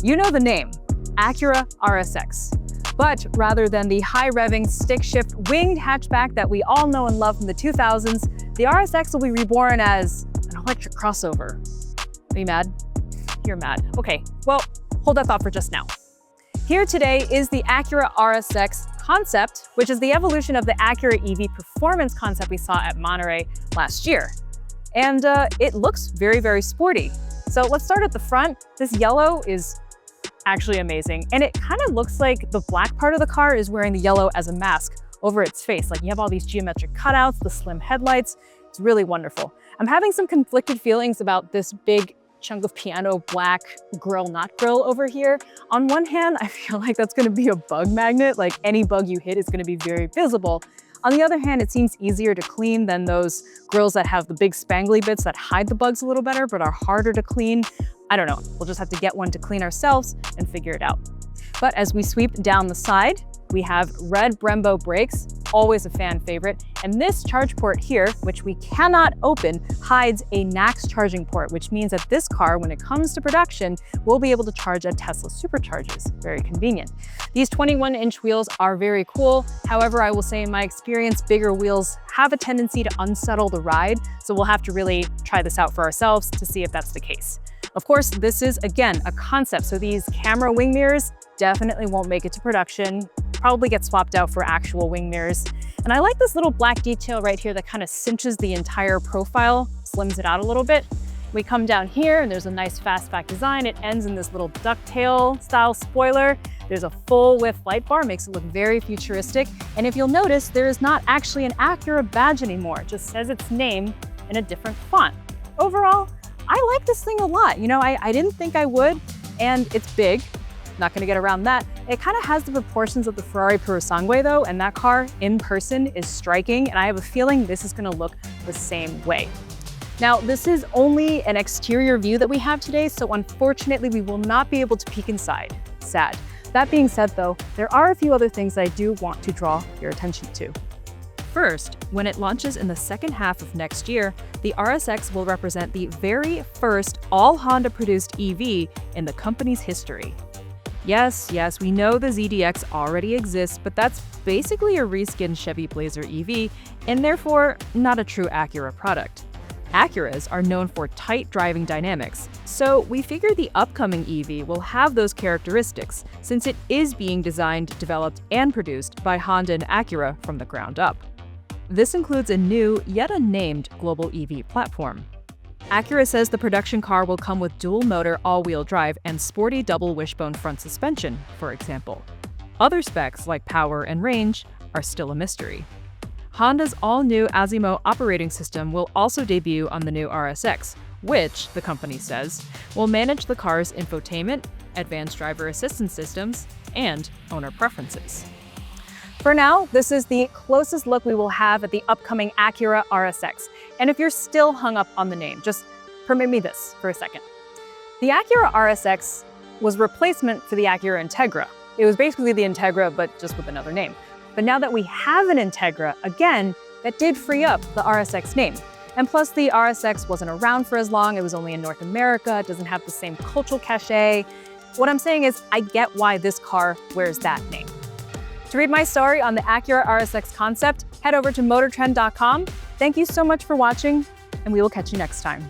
You know the name, Acura RSX. But rather than the high-revving, stick-shift, winged hatchback that we all know and love from the 2000s, the RSX will be reborn as an electric crossover. Are you mad? You're mad. Okay, well, hold that thought for just now. Here today is the Acura RSX concept, which is the evolution of the Acura EV performance concept we saw at Monterey last year. And it looks very, very sporty. So let's start at the front. This yellow is actually amazing. And it kind of looks like the black part of the car is wearing the yellow as a mask over its face. Like you have all these geometric cutouts, the slim headlights. It's really wonderful. I'm having some conflicted feelings about this big chunk of piano black grill, not grill over here. On one hand, I feel like that's gonna be a bug magnet. Like any bug you hit is gonna be very visible. On the other hand, it seems easier to clean than those grills that have the big spangly bits that hide the bugs a little better, but are harder to clean. I don't know, we'll just have to get one to clean ourselves and figure it out. But as we sweep down the side, we have red Brembo brakes, always a fan favorite. And this charge port here, which we cannot open, hides a NACS charging port, which means that this car, when it comes to production, will be able to charge at Tesla superchargers. Very convenient. These 21-inch wheels are very cool. However, I will say in my experience, bigger wheels have a tendency to unsettle the ride. So we'll have to really try this out for ourselves to see if that's the case. Of course, this is, again, a concept. So these camera wing mirrors definitely won't make it to production, probably get swapped out for actual wing mirrors. And I like this little black detail right here that kind of cinches the entire profile, slims it out a little bit. We come down here and there's a nice fastback design. It ends in this little ducktail style spoiler. There's a full width light bar, makes it look very futuristic. And if you'll notice, there is not actually an Acura badge anymore. It just says its name in a different font. Overall, I like this thing a lot. You know, I didn't think I would, and it's big. Not gonna get around that. It kind of has the proportions of the Ferrari Purosangue though, and that car in person is striking, and I have a feeling this is gonna look the same way. Now, this is only an exterior view that we have today, so unfortunately we will not be able to peek inside. Sad. That being said though, there are a few other things I do want to draw your attention to. First, when it launches in the second half of next year, the RSX will represent the very first all-Honda produced EV in the company's history. Yes, we know the ZDX already exists, but that's basically a reskinned Chevy Blazer EV, and therefore not a true Acura product. Acuras are known for tight driving dynamics, so we figure the upcoming EV will have those characteristics, since it is being designed, developed, and produced by Honda and Acura from the ground up. This includes a new, yet unnamed, global EV platform. Acura says the production car will come with dual-motor all-wheel drive and sporty double wishbone front suspension, for example. Other specs, like power and range, are still a mystery. Honda's all-new Asimo operating system will also debut on the new RSX, which, the company says, will manage the car's infotainment, advanced driver assistance systems, and owner preferences. For now, this is the closest look we will have at the upcoming Acura RSX. And if you're still hung up on the name, just permit me this for a second. The Acura RSX was replacement for the Acura Integra. It was basically the Integra, but just with another name. But now that we have an Integra, again, that did free up the RSX name. And plus the RSX wasn't around for as long, it was only in North America, it doesn't have the same cultural cachet. What I'm saying is, I get why this car wears that name. To read my story on the Acura RSX concept, head over to MotorTrend.com. Thank you so much for watching, and we will catch you next time.